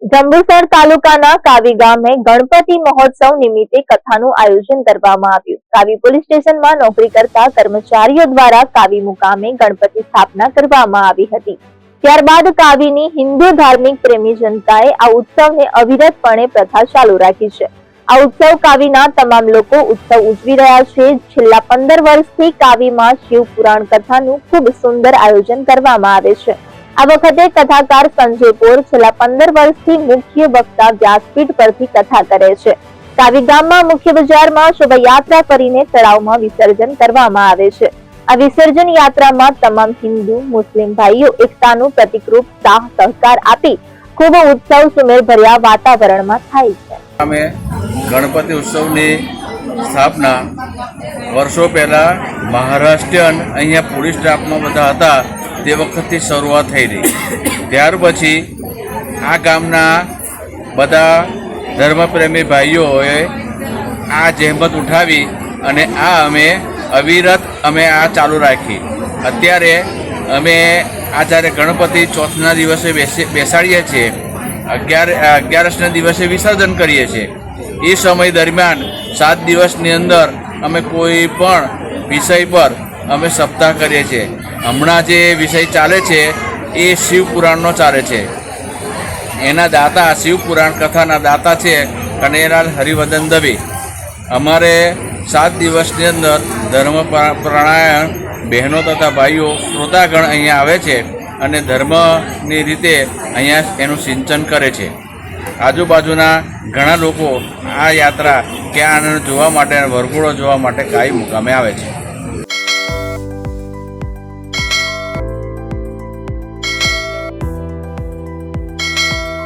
જંબુસર તાલુકાના કાવી ગામે ગણપતિ મહોત્સવ નિમિત્તે કથાનું આયોજન કરવામાં આવ્યું। કાવી પોલીસ સ્ટેશનમાં નોકરી કરતા કર્મચારીઓ દ્વારા કાવી મુકામે ગણપતિ સ્થાપના કરવામાં આવી હતી। ત્યારબાદ કાવીની હિન્દુ ધાર્મિક પ્રેમી જનતાએ આ ઉત્સવને અવિરતપણે પ્રથા ચાલુ રાખી છે। આ ઉત્સવ કાવીના તમામ લોકો ઉત્સવ ઉજવી રહ્યા છે। છેલ્લા 15 વર્ષથી કાવીમાં શિવ પુરાણ કથાનું ખૂબ સુંદર આયોજન કરવામાં આવે છે। આ વખતે કથાકાર સંજય પોર છેલ્લા 15 વર્ષથી મુખ્ય વક્તા વ્યાસપીઠ પરથી કથા કરે છે। કાવી ગામમાં મુખ્ય બજારમાં શોભાયાત્રા કરીને તળાવમાં વિસર્જન કરવામાં આવે છે। આ વિસર્જન યાત્રામાં તમામ હિન્દુ મુસ્લિમ ભાઈઓ એકતાનું પ્રતિકરૂપ સાથ સહકાર આપી ખૂબ ઉત્સવ સુમેળ ભર્યા વાતાવરણમાં થાય છે। અમે ગણપતિ ઉત્સવની સ્થાપના વર્ષો પહેલા મહારાષ્ટ્રીયન અહીંયા પોલીસ સ્ટાફમાં બધા હતા તે વખતથી શરૂઆત થઈ રહી। ત્યાર પછી આ ગામના બધા ધર્મપ્રેમી ભાઈઓએ આ જહેમત ઉઠાવી અને અમે અવિરત આ ચાલુ રાખી। અત્યારે અમે આ જ્યારે ગણપતિ ચોથના દિવસે બેસાડીએ છીએ, 11ના દિવસે વિસર્જન કરીએ છીએ। એ સમય દરમિયાન 7 દિવસની અંદર અમે કોઈ પણ વિષય પર અમે સપ્તાહ કરીએ છીએ। હમણાં જે વિષય ચાલે છે એ શિવ પુરાણનો ચાલે છે। એના દાતા શિવ પુરાણ કથાના દાતા છે કનૈયાલાલ હરિવર્ધન દવે। અમારે 7 દિવસની અંદર ધર્મપરાયણ બહેનો તથા ભાઈઓ શ્રોતાગણ અહીંયા આવે છે અને ધર્મની રીતે અહીંયા એનું સિંચન કરે છે। આજુબાજુના ઘણા લોકો આ યાત્રા કે આનંદ જોવા માટે, વરઘોડો જોવા માટે કાવી મુકામે આવે છે।